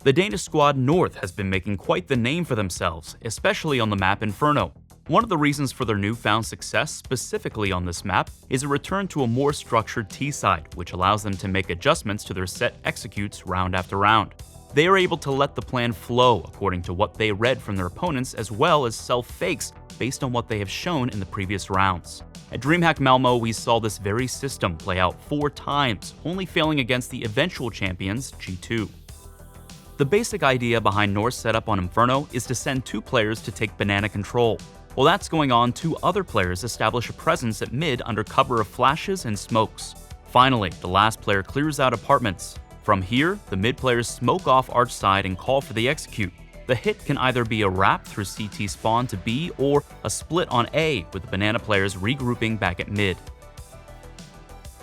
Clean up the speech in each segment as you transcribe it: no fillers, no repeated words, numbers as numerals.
The Danish squad North has been making quite the name for themselves, especially on the map Inferno. One of the reasons for their newfound success specifically on this map is a return to a more structured T-side, which allows them to make adjustments to their set executes round after round. They are able to let the plan flow according to what they read from their opponents, as well as self-fakes based on what they have shown in the previous rounds. At DreamHack Malmo, we saw this very system play out 4 times, only failing against the eventual champions G2. The basic idea behind North's setup on Inferno is to send 2 players to take banana control. While that's going on, 2 other players establish a presence at mid under cover of flashes and smokes. Finally, the last player clears out apartments. From here, the mid players smoke off arch side and call for the execute. The hit can either be a wrap through CT spawn to B or a split on A, with the banana players regrouping back at mid.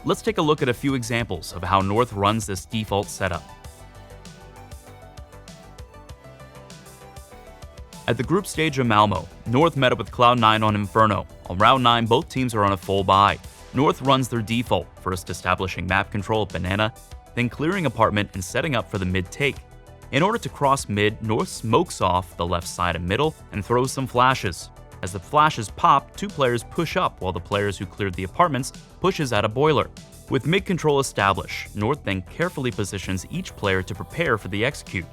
Let's take a look at a few examples of how North runs this default setup. At the group stage of Malmo, North met up with Cloud9 on Inferno. On round 9, both teams are on a full buy. North runs their default, first establishing map control of banana, then clearing apartment and setting up for the mid take. In order to cross mid, North smokes off the left side and middle and throws some flashes. As the flashes pop, 2 players push up while the players who cleared the apartments pushes out a boiler. With mid control established, North then carefully positions each player to prepare for the execute.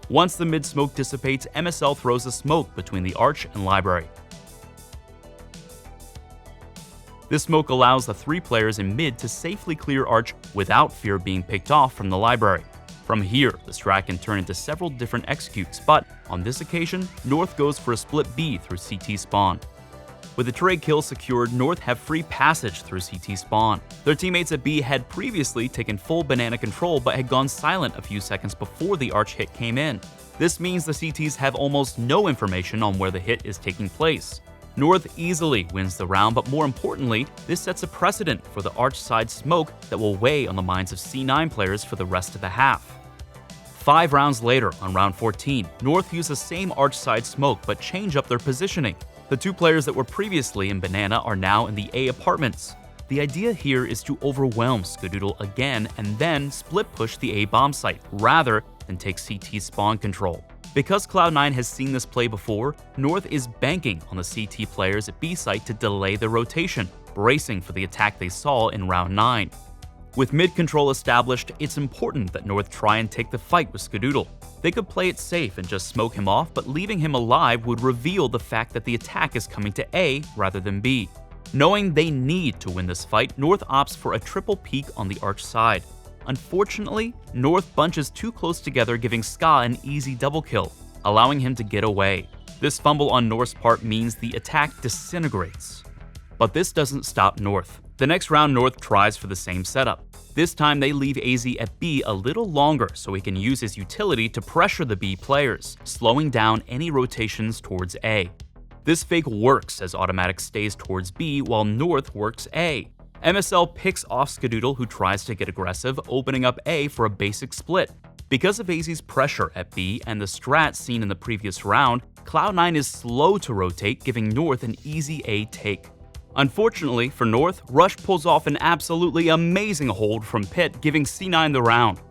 Once the mid smoke dissipates, MSL throws a smoke between the arch and library. This smoke allows the 3 players in mid to safely clear arch without fear of being picked off from the library. From here, the strat can turn into several different executes, but on this occasion, North goes for a split B through CT spawn. With the trade kill secured, North have free passage through CT spawn. Their teammates at B had previously taken full banana control but had gone silent a few seconds before the arch hit came in. This means the CTs have almost no information on where the hit is taking place. North easily wins the round, but more importantly, this sets a precedent for the arch side smoke that will weigh on the minds of C9 players for the rest of the half. 5 rounds later, on round 14, North use the same arch side smoke but change up their positioning. The 2 players that were previously in banana are now in the A apartments. The idea here is to overwhelm Skadoodle again and then split push the A bomb site, rather than take CT spawn control. Because Cloud9 has seen this play before, North is banking on the CT players at B site to delay the rotation, bracing for the attack they saw in round 9. With mid control established, it's important that North try and take the fight with Skadoodle. They could play it safe and just smoke him off, but leaving him alive would reveal the fact that the attack is coming to A rather than B. Knowing they need to win this fight, North opts for a triple peek on the arch side. Unfortunately, North bunches too close together, giving Ska an easy double kill, allowing him to get away. This fumble on North's part means the attack disintegrates. But this doesn't stop North. The next round, North tries for the same setup. This time they leave AZ at B a little longer so he can use his utility to pressure the B players, slowing down any rotations towards A. This fake works as Automatic stays towards B while North works A. MSL picks off Skadoodle, who tries to get aggressive, opening up A for a basic split. Because of AZ's pressure at B and the strat seen in the previous round, Cloud9 is slow to rotate, giving North an easy A take. Unfortunately for North, Rush pulls off an absolutely amazing hold from Pit, giving C9 the round.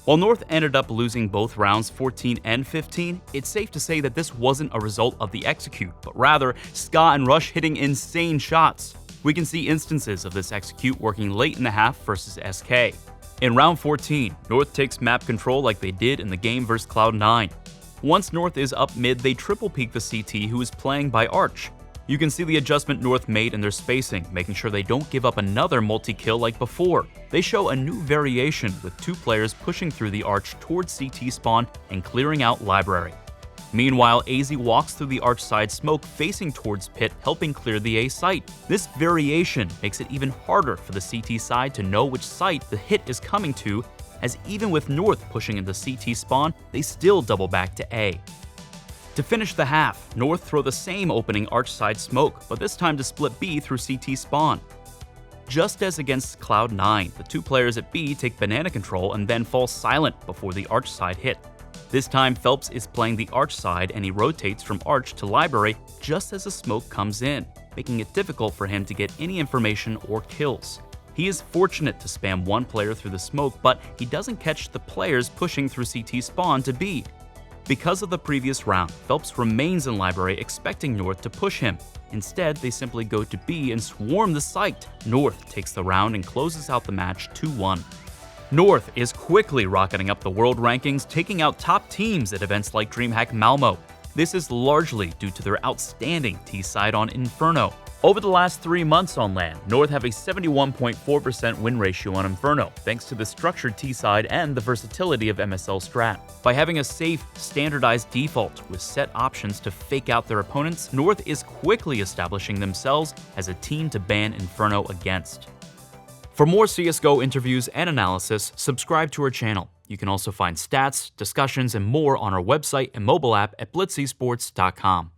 While North ended up losing both rounds 14 and 15, it's safe to say that this wasn't a result of the execute, but rather Ska and Rush hitting insane shots. We can see instances of this execute working late in the half versus SK. In round 14, North takes map control like they did in the game versus Cloud9. Once North is up mid, they triple peek the CT who is playing by Arch. You can see the adjustment North made in their spacing, making sure they don't give up another multi-kill like before. They show a new variation with 2 players pushing through the arch towards CT spawn and clearing out library. Meanwhile, AZ walks through the arch side smoke facing towards Pit, helping clear the A site. This variation makes it even harder for the CT side to know which site the hit is coming to, as even with North pushing into CT spawn, they still double back to A. To finish the half, North throw the same opening arch side smoke, but this time to split B through CT spawn. Just as against Cloud9, the 2 players at B take banana control and then fall silent before the arch side hit. This time Phelps is playing the arch side and he rotates from arch to library just as the smoke comes in, making it difficult for him to get any information or kills. He is fortunate to spam one player through the smoke, but he doesn't catch the players pushing through CT spawn to B. Because of the previous round, Phelps remains in Library expecting North to push him. Instead, they simply go to B and swarm the site. North takes the round and closes out the match 2-1. North is quickly rocketing up the world rankings, taking out top teams at events like DreamHack Malmo. This is largely due to their outstanding T-side on Inferno. Over the last 3 months on LAN, North have a 71.4% win ratio on Inferno, thanks to the structured T-side and the versatility of MSL Strat. By having a safe, standardized default with set options to fake out their opponents, North is quickly establishing themselves as a team to ban Inferno against. For more CSGO interviews and analysis, subscribe to our channel. You can also find stats, discussions, and more on our website and mobile app at blitzesports.com.